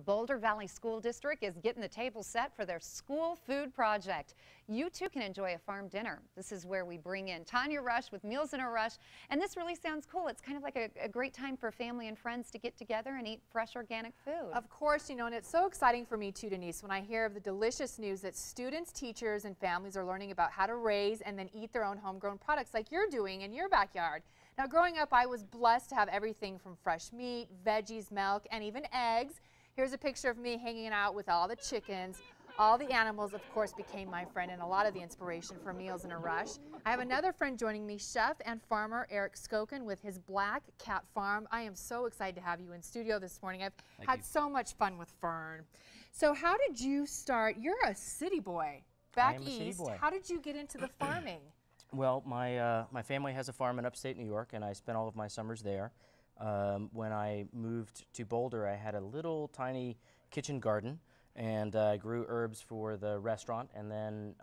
Boulder Valley School District is getting the table set for their school food project. You too can enjoy a farm dinner. This is where we bring in Tanya Rush with Meals in a Rush, and this really sounds cool. It's kind of like a great time for family and friends to get together and eat fresh organic food. Of course, you know, and it's so exciting for me too, Denise, when I hear of the delicious news that students, teachers, and families are learning about how to raise and then eat their own homegrown products like you're doing in your backyard. Now, growing up, I was blessed to have everything from fresh meat, veggies, milk, and even eggs. Here's a picture of me hanging out with all the chickens. All the animals, of course, became my friend and a lot of the inspiration for Meals in a Rush. I have another friend joining me, chef and farmer Eric Skokin with his Black Cat Farm. I am so excited to have you in studio this morning. I've had so much fun with Fern. So how did you start? You're a city boy back east. City boy. How did you get into the farming? Well, my family has a farm in upstate New York, and I spent all of my summers there. When I moved to Boulder, I had a little tiny kitchen garden, and I grew herbs for the restaurant. And then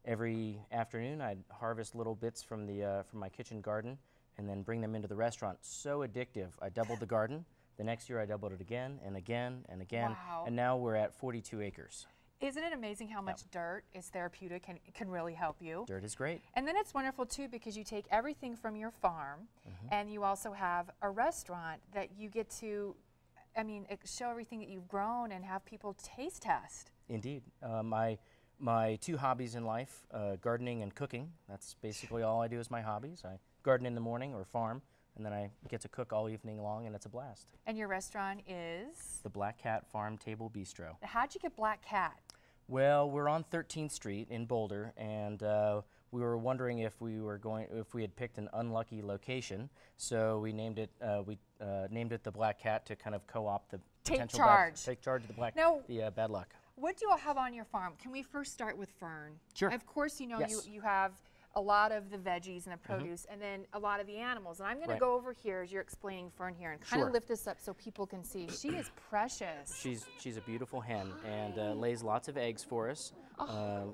every afternoon, I'd harvest little bits from my kitchen garden, and then bring them into the restaurant. So addictive. I doubled the garden. The next year, I doubled it again and again and again. Wow. And now we're at 42 acres. Isn't it amazing how much dirt is therapeutic and can really help you? Dirt is great. And then it's wonderful too because you take everything from your farm and you also have a restaurant that you get to, I mean, show everything that you've grown and have people taste test. Indeed. My two hobbies in life, gardening and cooking. That's basically all I do is my hobbies. I garden in the morning or farm, and then I get to cook all evening long, and it's a blast. And your restaurant is? The Black Cat Farm Table Bistro. How'd you get Black Cat? Well, we're on 13th Street in Boulder, and we were wondering if we had picked an unlucky location, so we named it the Black Cat to kind of co-opt the take charge of the bad luck. What do you all have on your farm? Can we first start with Fern? Sure. Of course, you know, yes. you have a lot of the veggies and the produce, and then a lot of the animals. And I'm going to go over here as you're explaining Fern here and kind of lift this up so people can see. She is precious. She's a beautiful hen and lays lots of eggs for us.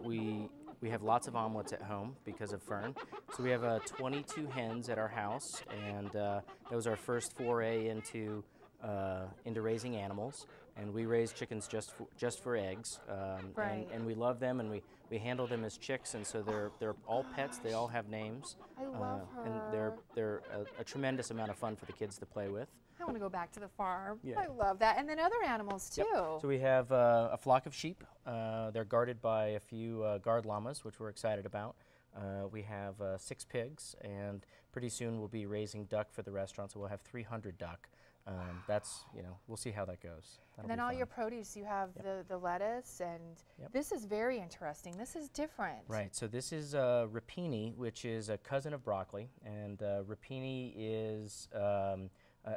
We have lots of omelets at home because of Fern. So we have 22 hens at our house, and that was our first foray into raising animals. And we raise chickens just for eggs, and we love them, and we handle them as chicks, and so they're all pets. They all have names. I love her. And they're a tremendous amount of fun for the kids to play with. I want to go back to the farm. Yeah. I love that. And then other animals too. Yep. So we have a flock of sheep. They're guarded by a few guard llamas, which we're excited about. We have 6 pigs, and pretty soon we'll be raising duck for the restaurant, so we'll have 300 duck. That's, you know, we'll see how that goes. And then all your produce, you have the lettuce, and this is very interesting. This is different. Right, so this is rapini, which is a cousin of broccoli, and rapini is a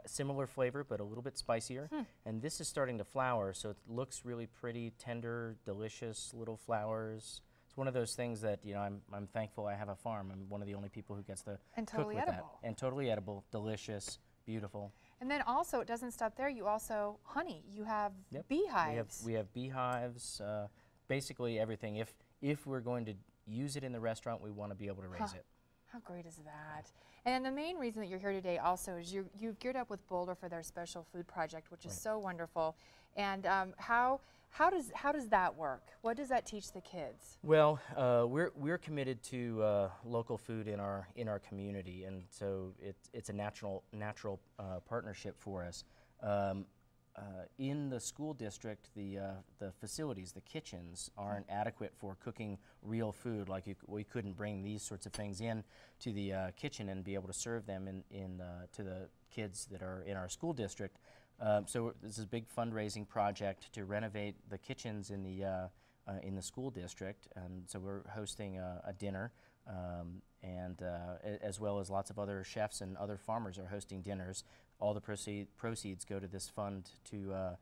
similar flavor, but a little bit spicier. And this is starting to flower, so it looks really pretty, tender, delicious little flowers. It's one of those things that, you know, I'm thankful I have a farm. I'm one of the only people who gets to cook with that. And totally edible, delicious, beautiful. And then also, it doesn't stop there. You also, honey, you have beehives. We have beehives, basically everything. If we're going to use it in the restaurant, we want to be able to raise it. How great is that? And the main reason that you're here today also is you've geared up with Boulder for their special food project, which is so wonderful. And how does that work? What does that teach the kids? Well, we're committed to local food in our community, and so it's a natural partnership for us. In the school district, the facilities, the kitchens, aren't adequate for cooking real food. Like we couldn't bring these sorts of things in to the kitchen and be able to serve them to the kids that are in our school district. So this is a big fundraising project to renovate the kitchens in the school district, and so we're hosting a dinner, and as well as lots of other chefs and other farmers are hosting dinners. All the proceeds go to this fund to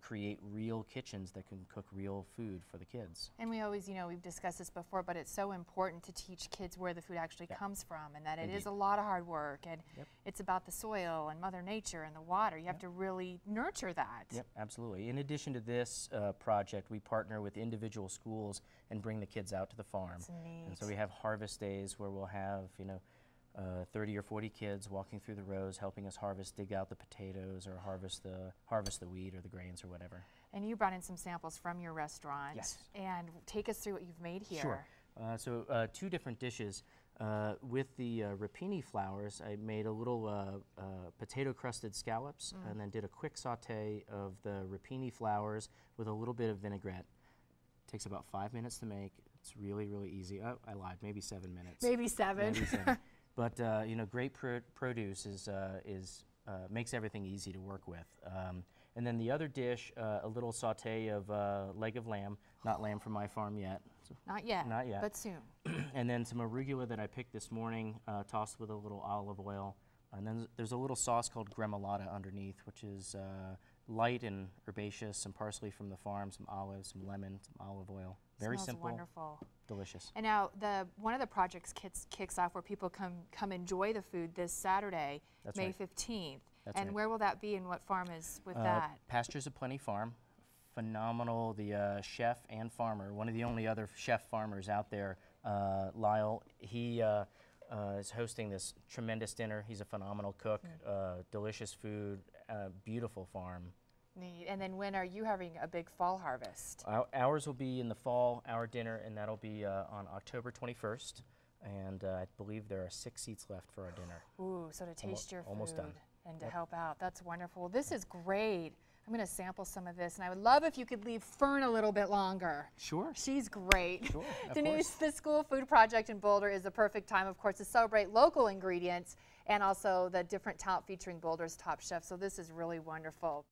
create real kitchens that can cook real food for the kids. And we always, you know, we've discussed this before, but it's so important to teach kids where the food actually comes from, and that it is a lot of hard work, and it's about the soil and Mother Nature and the water. You have to really nurture that. Yep, absolutely. In addition to this project, we partner with individual schools and bring the kids out to the farm. That's neat. And so we have harvest days where we'll have, you know, 30 or 40 kids walking through the rows, helping us dig out the potatoes or harvest the wheat or the grains or whatever. And you brought in some samples from your restaurant. Yes. And take us through what you've made here. Sure. So 2 different dishes. With the rapini flours, I made a little potato crusted scallops and then did a quick saute of the rapini flours with a little bit of vinaigrette. Takes about 5 minutes to make. It's really, really easy. Oh, I lied, maybe 7 minutes. Maybe 7. Maybe 7. But you know, great produce makes everything easy to work with. And then the other dish, a little saute of leg of lamb, not lamb from my farm yet. So Not yet. Not yet. But soon. And then some arugula that I picked this morning, tossed with a little olive oil. And then there's a little sauce called gremolata underneath, which is light and herbaceous, some parsley from the farm, some olives, some lemon, some olive oil. Very Smells simple, wonderful. delicious. And now one of the projects kicks off where people come enjoy the food this Saturday, That's May right. 15th. That's and right. where will that be and what farm is with that? Pastures of Plenty Farm. Phenomenal, the chef and farmer, one of the only other chef farmers out there, Lyle, he is hosting this tremendous dinner. He's a phenomenal cook, delicious food, beautiful farm. Neat. And then when are you having a big fall harvest? Ours will be in the fall, our dinner, and that'll be on October 21st. And I believe there are 6 seats left for our dinner. Ooh, so to taste your food almost done. and to help out. That's wonderful. This is great. I'm going to sample some of this, and I would love if you could leave Fern a little bit longer. Sure. She's great. Sure, of Denise, course. the School Food Project in Boulder is the perfect time, of course, to celebrate local ingredients and also the different talent featuring Boulder's top chefs. So this is really wonderful.